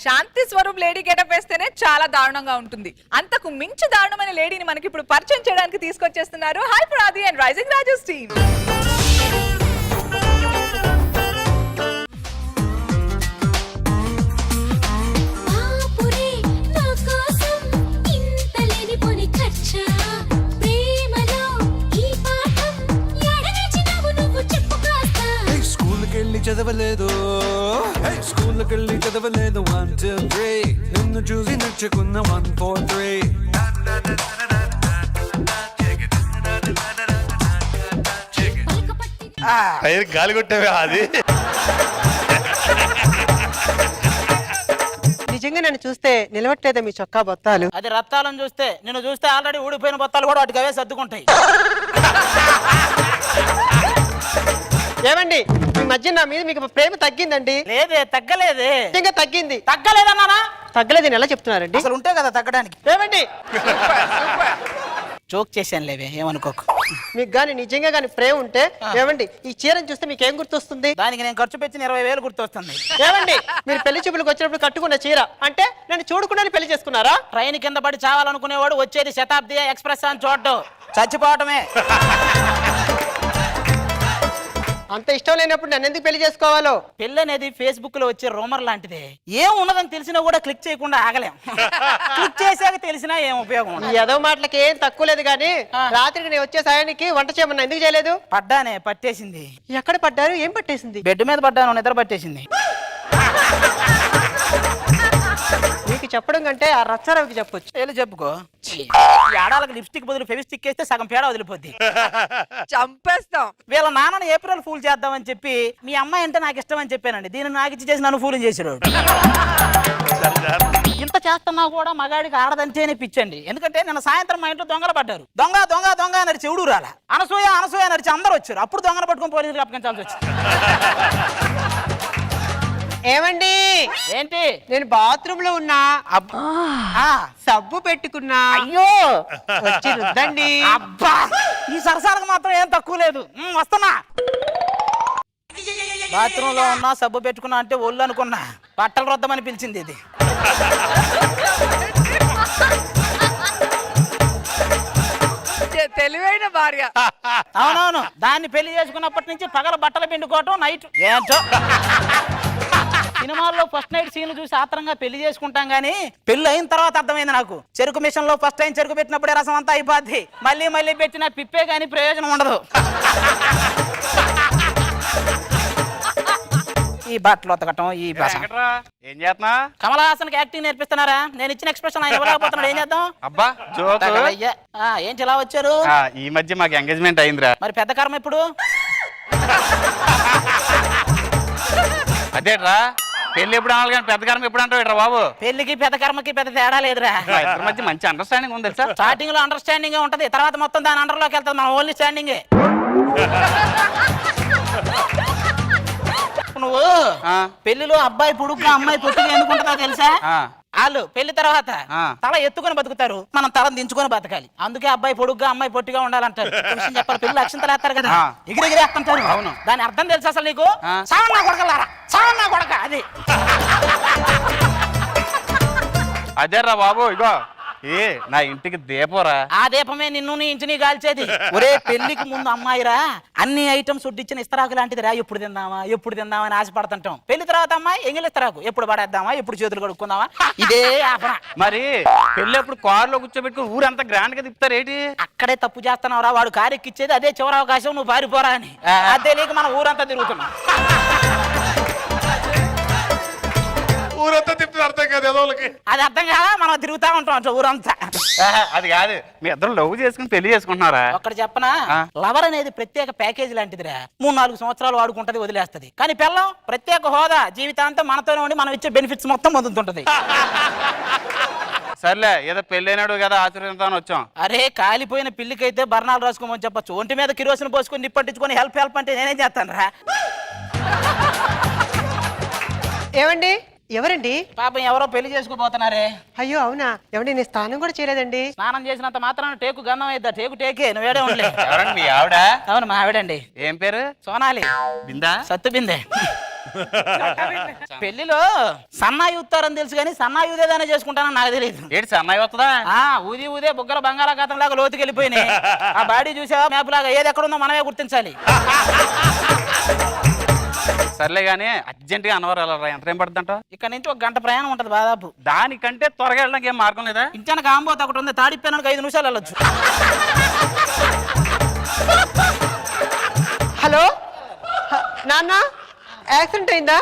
శాంతి Swaroop lady getup వేస్తేనే చాలా దారుణంగా ఉంటుంది. అంతకు మించి దారుణమైన లేడీని మనకి ఇప్పుడు పరిచయం చేయడానికి తీసుకొచ్చేస్తున్నారు హైపరాది అండ్ రైజింగ్ రాజూస్ టీమ్. చదవలేదు స్కూల్కెళ్ళి చదవలేదు 1 2 3 నిన్ను చూసి నచ్చుకున్న 1 4 3 గాలి కొట్టేవే అది. నిజంగా నన్ను చూస్తే నిలవట్లేదా మీ చొక్కా బొత్తాలు? అది రత్తాలను చూస్తే నిన్ను చూస్తే ఆల్రెడీ ఊడిపోయిన బొత్తాలు కూడా వాటికి అవే సర్దుకుంటాయి. ఏమండి మీ మధ్య నా మీద మీకు ప్రేమ తగ్గిందండి? లేదే, తగ్గలేదే. నిజంగా తగ్గింది. తగ్గలేదన్నానా? తగ్గలేదని ఎలా చెప్తున్నారండి? అసలు ఉంటే కదా తగ్గడానికి. ఏమండి జోక్ చేశాను లేవే, ఏమనుకోకు. మీకు గాని నిజంగా గాని ప్రేమ ఉంటే ఏమండి ఈ చీరను చూస్తే మీకు ఏం గుర్తొస్తుంది? దానికి నేను ఖర్చు పెట్టిన 20,000 గుర్తొస్తుంది. ఏమండి మీరు పెళ్లి చూపులకు వచ్చినప్పుడు కట్టుకున్న చీర అంటే నేను చూడకుండానే పెళ్లి చేసుకున్నారా? ట్రైన్ కింద పడి చావాలనుకునేవాడు వచ్చేది శతాబ్ది ఎక్స్ప్రెస్ అని చూడటం చచ్చిపోవటమే. అంత ఇష్టం లేనప్పుడు నన్ను ఎందుకు పెళ్లి చేసుకోవాలో? పెళ్లి అనేది ఫేస్బుక్ లో వచ్చే రూమర్ లాంటిదే. ఏం ఉన్నదని తెలిసినా కూడా క్లిక్ చేయకుండా ఆగలేం. క్లిక్ చేసాక తెలిసినా ఏం ఉపయోగం? ఏదో మాటలకి ఏం తక్కువ లేదు కానీ రాత్రికి నేను వచ్చే సాయానికి వంట చేయమన్నా ఎందుకు చేయలేదు? పడ్డానే, పట్టేసింది. ఎక్కడ పడ్డారు? ఏం పట్టేసింది? బెడ్ మీద పడ్డాను, నిద్ర పట్టేసింది. మీకు చెప్పడం కంటే ఆ రచ్చారావుకి చెప్పొచ్చు. వెళ్ళి చెప్పుకో. ఆడాలకు లిప్స్టిక్ బదులు ఫెవిస్టిక్ వేస్తే సగం పేడ వదిలిపోద్ది. చంపేస్తాం. వీళ్ళ నాన్నని ఏప్రిల్ ఫూల్ చేద్దామని చెప్పి మీ అమ్మాయి అంటే నాకు ఇష్టం అని చెప్పానండి. దీన్ని నాకు ఇచ్చి చేసి నన్ను ఫూల్ చేసాడు. ఇంత చేస్తున్నా కూడా మగాడికి ఆడదంటేనే పిచ్చండి. ఎందుకంటే నిన్న సాయంత్రం మా ఇంట్లో దొంగలు పడ్డారు. దొంగ దొంగ దొంగ అని చెవుడు రాల, అనసూయ అనసూయ అని అందరూ వచ్చారు. అప్పుడు దొంగలు పట్టుకుని పోలీసులకు అప్పగించాల్సి వచ్చింది. ఏమండి ఏంటి? నేను బాత్రూమ్ లో ఉన్నా, సబ్బు పెట్టుకున్నా. అయ్యో వచ్చి రుద్దండి. అబ్బా ఈ సరసాలకు మాత్రం ఏం తక్కువ లేదు. వస్తున్నా. బాత్రూమ్ లో ఉన్నా, సబ్బు పెట్టుకున్నా అంటే ఒళ్ళు అనుకున్నా. బట్టలు రుద్దమని పిలిచింది ఇది. తెలివైన భార్య. అవునవును, దాన్ని పెళ్లి చేసుకున్నప్పటి నుంచి పగల బట్టలు పిండుకోవటం, నైట్ ఏంటో. సినిమాల్లో ఫస్ట్ నైట్ సీన్లు చూసి ఆత్రంగా పెళ్లి చేసుకుంటాం గానీ పెళ్లి అయిన తర్వాత అర్థమైంది నాకు. చెరుకు మిషన్ లో ఫస్ట్ టైం చెరుకు పెట్టినప్పుడే రసం అంతా అయిపోద్ది. మళ్ళీ మళ్ళీ పెట్టిన పిప్పే గానీ ప్రయోజనం ఉండదు. ఈ బట్టలు ఉతకటం, ఈ ఏం చేస్తున్నా? కమల్ హాసన్ కి యాక్టింగ్ నేర్పిస్తున్నారా? నేను ఇచ్చిన ఎక్స్ప్రెషన్ ఆయన ఇవ్వలేకపోతున్నాడు. ఏం చేద్దాం? అబ్బా జోక్. ఏంటి ఇలా వచ్చారు? ఈ మధ్య మాకు ఎంగేజ్మెంట్ అయిందిరా. మరి పెద్ద కర్మ ఇప్పుడు? అదేట్రా, పెళ్లి ఎప్పుడు అనాలి కానీ పెద్ద కర్మ ఎప్పుడు అంటావు బాబు? పెళ్లికి పెద్ద కర్మకి పెద్ద తేడా లేదురా. ఇద్దరి మధ్య మంచి అండర్స్టాండింగ్ ఉంది సార్. స్టార్టింగ్ లో అండర్స్టాండింగ్ ఉంటది, తర్వాత మొత్తం దాని అండర్ లోకి వెళ్తుంది. మన ఓన్లీ స్టాండింగే. నువ్వు పెళ్లిలో అబ్బాయి పొడుగ్గా అమ్మాయి పొట్టిగా ఎందుకుంటుందో తెలుసా? వాళ్ళు పెళ్లి తర్వాత తల ఎత్తుకొని బతుకుతారు, మనం తల దించుకొని బతకాలి. అందుకే అబ్బాయి పొడుగ్గా అమ్మాయి పొట్టిగా ఉండాలంటారు. చెప్పాలి, పెళ్లి అక్షంతలు వేస్తారు కదా, ఎగిరెగిరేస్తుంటారు. అవును, దాని అర్థం తెలుసా అసలు నీకు? సావన్నా కొడకలారా, సావన్నా కొడక. అది అదేరా బాబు. ఇగో ఏ నా ఇంటికి దీపరా. ఆ దీపమే నిన్ను నీ ఇంటిని కాల్చేది. ఒరే పెళ్లికి ముందు అమ్మాయిరా అన్ని ఐటమ్స్ వడ్డిచ్చిన ఇస్తరాకు లాంటిదిరా. ఎప్పుడు తిందామా ఎప్పుడు తిందామా అని ఆశపడుతుంటాం. పెళ్లి తర్వాత అమ్మాయి ఎంగిలి ఇస్తరాకు, ఎప్పుడు పడేద్దామా ఎప్పుడు చేతులు కడుక్కుందామా, ఇదే ఆపన. మరి పెళ్లి ఎప్పుడు కారులో కూర్చోబెట్టుకుని ఊరంతా గ్రాండ్ గా తిప్పుతారు ఏంటి? అక్కడే తప్పు చేస్తున్నావురా. వాడు కారు ఎక్కిచ్చేది అదే చివరి అవకాశం, నువ్వు పారిపోరా అని. అదే లేక మనం ఊరంతా తిరుగుతున్నాం. ఊరంతా తిప్పుతారు, అర్థం కాదు ఎదోళ్ళకి. అది అర్థం కాదా? మనం తిరుగుతా ఉంటాం ఊరంతా. అది కాదు, మీ ఇద్దరు లవ్ చేసుకుని పెళ్లి చేసుకుంటున్నారా? ఒక్కటి చెప్పనా, లవర్ అనేది ప్రత్యేక ప్యాకేజీ లాంటిదిరా. 3-4 సంవత్సరాలు వాడుకుంటది, వదిలేస్తది. కానీ పెళ్ళం ప్రత్యేక హోదా, జీవితాంతం మనతోనే ఉండి మనం ఇచ్చే బెనిఫిట్స్ మొత్తం పొందుతుంటది. సర్లే, ఏదో పెళ్ళైనాడు కదా ఆచరిద్దామని వచ్చాం. అరే కాలిపోయిన పిల్లికైతే బర్ణాలు రాసుకోమని చెప్పొచ్చు. ఒంటి మీద కిరోసిన్ పోసుకొని నిప్పట్టించుకొని హెల్ప్ హెల్ప్ అంటే నేనేం చేస్తాను రా? ఏమండి ఎవరండి? పాపం ఎవరో పెళ్లి చేసుకోబోతున్నారే. అయ్యో అవునా? ఏమండి నేను స్నానం కూడా చేయలేదండి. స్నానం చేసినంత మాత్రాన టేకు గంధం అయిద్దా? టేకు టేకే, నువ్వేడే ఉండలే. ఎవరండి మీ ఆవిడ? అవును మా ఆవిడండి. ఏం పేరు? సోనాలి. బిందా? సత్తు బిందే. పెళ్లిలో సన్నాయి ఉత్తారని తెలుసు కానీ సన్నాయి ఊదేదానే చేసుకుంటానని నాకు తెలియదు. ఏంటి సన్నాయి వస్తుందా? ఊది ఊదే బుగ్గల బంగాళాఖాతం లాగా లోతుకి వెళ్ళిపోయినాయి. ఆ బాడీ చూసావా మ్యాప్ లాగా, ఏది ఎక్కడ ఉందో మనమే గుర్తించాలి. సర్లే గానీ అర్జెంట్ గా అన్నవరం వెళ్ళరా, ఎంత టైం పడుతుందంట? ఇక్కడ నుంచి 1 గంట ప్రయాణం ఉంటది దాదాపు. దానికంటే త్వరగా వెళ్ళడానికి ఏం మార్గం లేదా? ఇంచాన కాంబోత ఒకటి ఉంది, తాడిపోయినానికి 5 నిమిషాలు వెళ్ళొచ్చు. హలో నాన్న, యాక్సిడెంట్ అయిందా?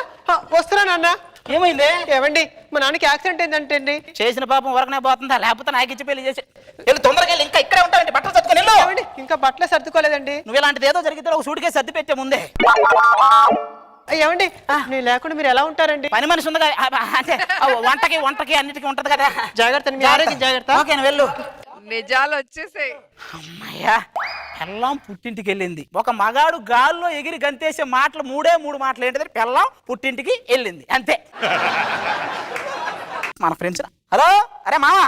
వస్తున్నా నాన్న. ఏమైంది? ఏమండి, మా నాన్నకి యాక్సిడెంట్ అయిందంటే అండి. చేసిన పాపం వరకనే పోతుందా, లేకపోతే నాకు ఇచ్చి పెళ్లి చేసి వెళ్ళి తొందరగా వెళ్ళి, ఇంకా ఇక్కడే ఉంటావండి, బట్టలు సర్దుకొని వెళ్ళు. ఏమండి, ఇంకా బట్టలే సర్దుకోలేదండి. నువ్వు ఇలాంటిది ఏదో జరిగితే ఒక సూటికే సర్ది పెట్టే ముందే. ఏమండి, నేను లేకుండా మీరు ఎలా ఉంటారండి? పని మనిషి ఉంది కదా, అంటే వంటకి అన్నిటికీ ఉంటది కదా. జాగ్రత్త, మీ ఆరోగ్యం జాగ్రత్త. ఓకే వెళ్ళు. నిజాలు వచ్చేసాయి. అమ్మయ్యా, పెళ్ళాం పుట్టింటికి వెళ్ళింది. ఒక మగాడు గాల్లో ఎగిరి గంతేసే మాటలు 3 మాటలు ఏంటంటే పెళ్ళాం పుట్టింటికి వెళ్ళింది, అంతే. మన ఫ్రెండ్స్, హలో, అరే మామా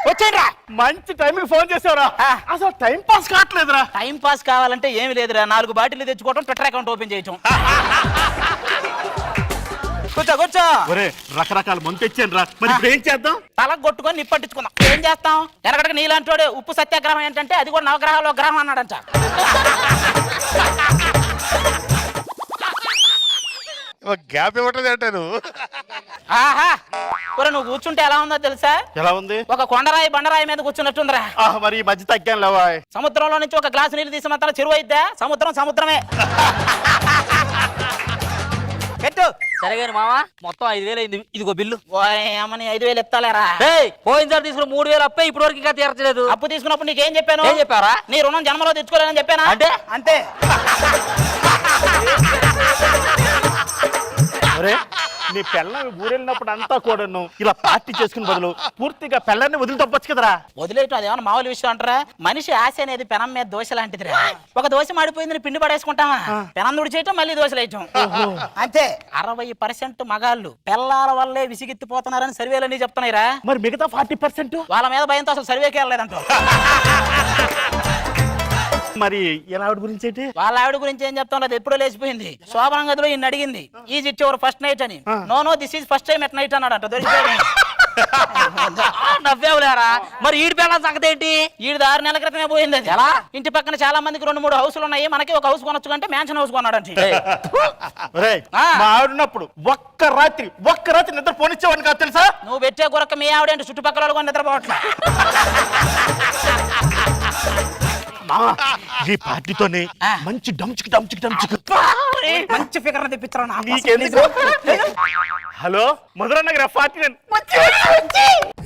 వచ్చేయండిరా. మంచి టైంకి ఫోన్ చేసావురా. అసలు టైం పాస్ కావట్లేదురా. టైం పాస్ కావాలంటే ఏమి లేదురా, 4 బాటిల్ తెచ్చుకోవటం, ట్విట్టర్ అకౌంట్ ఓపెన్ చేయటం. కూర్చో. ఒరే, రకరకాల మందు తెచ్చాను రా. మరి ఇప్పుడు ఏం చేద్దాం? తలకు కొట్టుకొని నిప్పట్టించుకుందాం. ఏం చేస్తాం? వెనకటికి నీలాంటి వాడే ఉప్పు సత్యాగ్రహం ఏంటంటే అది కూడా నవగ్రహాలు గ్రహం అన్నాడంట. గ్యాప్ ఇవ్వట్లేదు అంటే నువ్వు. ఆహా, ఒరే నువ్వు కూర్చుంటే ఎలా ఉందో తెలుసా? ఎలా ఉంది? ఒక కొండరాయి బండరాయి మీద కూర్చున్నట్టుందిరా. మరి ఈ మధ్య తగ్గాను లేవా? సముద్రంలో నుంచి ఒక గ్లాసు నీళ్ళు తీసి మాత్రం చెరువు అయిద్దా? సముద్రమే. పెట్టు. సరే గాని మావా, మొత్తం 5,000 అయింది, ఇదిగో బిల్లు. ఏమని 5,000 ఎత్తాలేరా? పోయినసారి తీసుకున్న 3,000 అప్పే ఇప్పటి వరకు ఇంకా తీర్చలేదు. అప్పు తీసుకున్నప్పుడు నీకేం చెప్పాను? ఏం చెప్పారా? నీ రుణం జన్మలో తెచ్చుకోలేదని చెప్పానా? అంటే అంతే. ఒరే, నీ పెళ్ళం ఊరెళ్ళినప్పుడు అంతా కూడాను ఇలా పార్టీ చేసుకుని బదులు పూర్తిగా పెళ్ళాన్ని వదిలి తప్పొచ్చు కదరా. వదిలేయటం అదేమన్నా మామూలు విషయం అంటారా? మనిషి ఆశ అనేది పెనం మీద దోశ లాంటిదిరా. ఒక దోశ మాడిపోయిందని పిండి పడేసుకుంటామా? పెనం తుడిచేయటం, మళ్ళీ దోశలు వేయటం, అంతే. 60% మగాళ్ళు పెళ్ళాల వల్లే విసిగెత్తిపోతున్నారని సర్వేలన్నీ చెప్తున్నాయిరా. మరి మిగతా 40%? వాళ్ళ మీద భయంతో అసలు సర్వేకి వెళ్ళలేదంట. మరి ఎలా ఆవిడ గురించి ఏంటి? వాళ్ళ ఆవిడ గురించి ఏం చెప్తాం, అది ఎప్పుడో లేచిపోయింది. శోభనం గదిలో ఈయన అడిగింది, is it your first night అని. No this is first time at night అన్నాడంట. దొరికిపోయాడు. నవ్వేవులేరా. మరి ఈడి పిల్లల సంగతి ఏంటి? ఈడు 6 నెలల క్రితమే పోయింది. అది ఎలా? ఇంటి పక్కన చాలా మందికి 2-3 హౌసులు ఉన్నాయి, మనకి ఒక హౌస్ కొనొచ్చు అంటే మ్యాన్షన్ హౌస్ కొన్నాడంటే. మా ఆవిడన్నప్పుడు ఒక్క రాత్రి నిద్ర పోనిచ్చేవాడిని కాదు తెలుసా? నువ్వు పెట్టే గురక మీ ఆవిడ చుట్టుపక్కల వాళ్ళు కూడా నిద్రపోవట్లే. ఈ పార్టీతోనే మంచి డంచుకు మంచి ఫిగర్ తెప్పించరా నాకు. నీకెందుకు? Hello, మధురన్నగర party.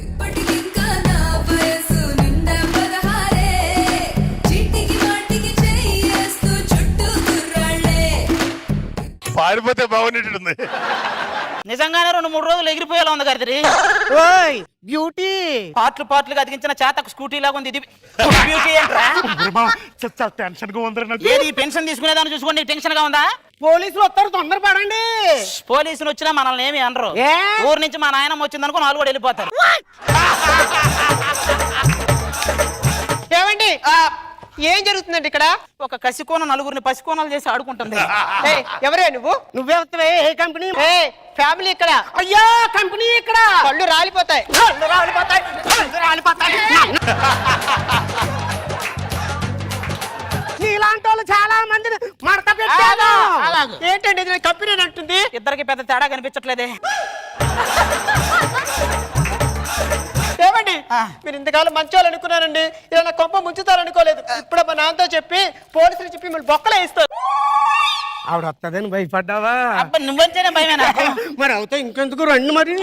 ఇప్పటికింకా నా వయసు నిండా 16 చీటికి మాటికి చేయేస్తూ చుట్టూ కుర్రాళ్ళే. పారిపోతే బాగుంటుంది. నిజంగానే 2-3 రోజులు ఎగిరిపోయేలా ఉంది గారి. ఓయ్ బ్యూటీ, పార్ట్లుగా అతికించిన చేతకు స్కూటీ లాగా ఉంది. ఇది బ్యూటీ ఏంట్రా? చాలా టెన్షన్ గా ఉంది. ఏది పెన్షన్ తీసుకునేదాన్ని చూసుకోండి, నీకు టెన్షన్ గా ఉందా? పోలీసులు వస్తారు, తొందరపడండి. పోలీసులు వచ్చినా మనల్ని ఏమి అనరు. ఊరు నుంచి మా నాయనమ్మ వచ్చిందనుకో 4 కూడా వెళ్ళిపోతారు. ఏమండి, ఏం జరుగుతుందండి ఇక్కడ? ఒక కసికోన 4గురిని పసికోనాలు చేసి ఆడుకుంటుంది. ఎవరే నువ్వు? నువ్వే వస్తావే? ఏ కంపెనీ? ఫ్యామిలీ ఇక్కడ. అయ్యా, కంపెనీ ఇక్కడ. కళ్ళు రాలిపోతాయి. నీలాంటి వాళ్ళు చాలా మందిని మడత పెట్టాను. ఏంటండి ఇది కంపెనీ అంటుంది? ఇద్దరికి పెద్ద తేడా కనిపించట్లేదే. ఏమండి, మీరు ఇంతకాలం మంచోళ్ళు అనుకున్నారండి, ఇలా నా కొంప ముంచుతారనుకోలేదు. ఇప్పుడు మా నాన్నతో చెప్పి పోలీసులు చెప్పి మిమ్మల్ని బొక్కలే ఇస్తారు. ఆవిడ వస్తుందని భయపడ్డావా? అబ్బా, నువ్వంటేనే భయమేనా? మరి అవుతా ఇంకెందుకు రండి. మరి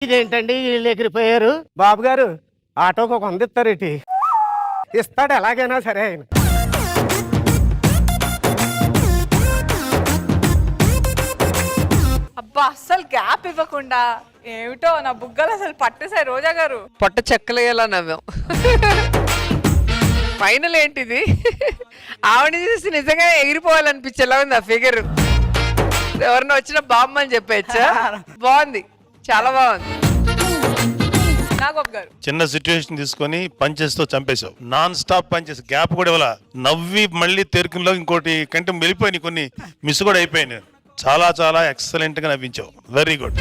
ఇదేంటండి వీళ్ళు ఎగిరిపోయారు? బాబు గారు, ఆటోకి 100 ఇస్తారేటి? ఇస్తాడు ఎలాగైనా సరే ఆయన. అబ్బా, అస్సలు గ్యాప్ ఇవ్వకుండా ఏమిటో నా బుగ్గలు అసలు పట్టేసాయి. రోజా గారు పొట్ట చెక్కలేలా నవ్వాం. ఫైనల్ ఏంటిది? ఆవిడ చూసి నిజంగా ఎగిరిపోవాలనిపించేలా ఉంది ఆ ఫిగర్. ఎవరిని వచ్చినా బామ్మని చెప్పచ్చా? బాగుంది, చాలా బాగుంది. నా నాగబాబు గారు చిన్న సిచ్యువేషన్ తీసుకొని పంచెస్ తో చంపేశావు. నాన్ స్టాప్ పంచెస్, గ్యాప్ కూడా ఇవ్వాల. నవ్వి మళ్ళీ తెరుకులో ఇంకోటి కంటే వెళ్ళిపోయినాయి, కొన్ని మిస్ కూడా అయిపోయినాయి. చాలా చాలా ఎక్సలెంట్ గా నవ్వించావు. Very good.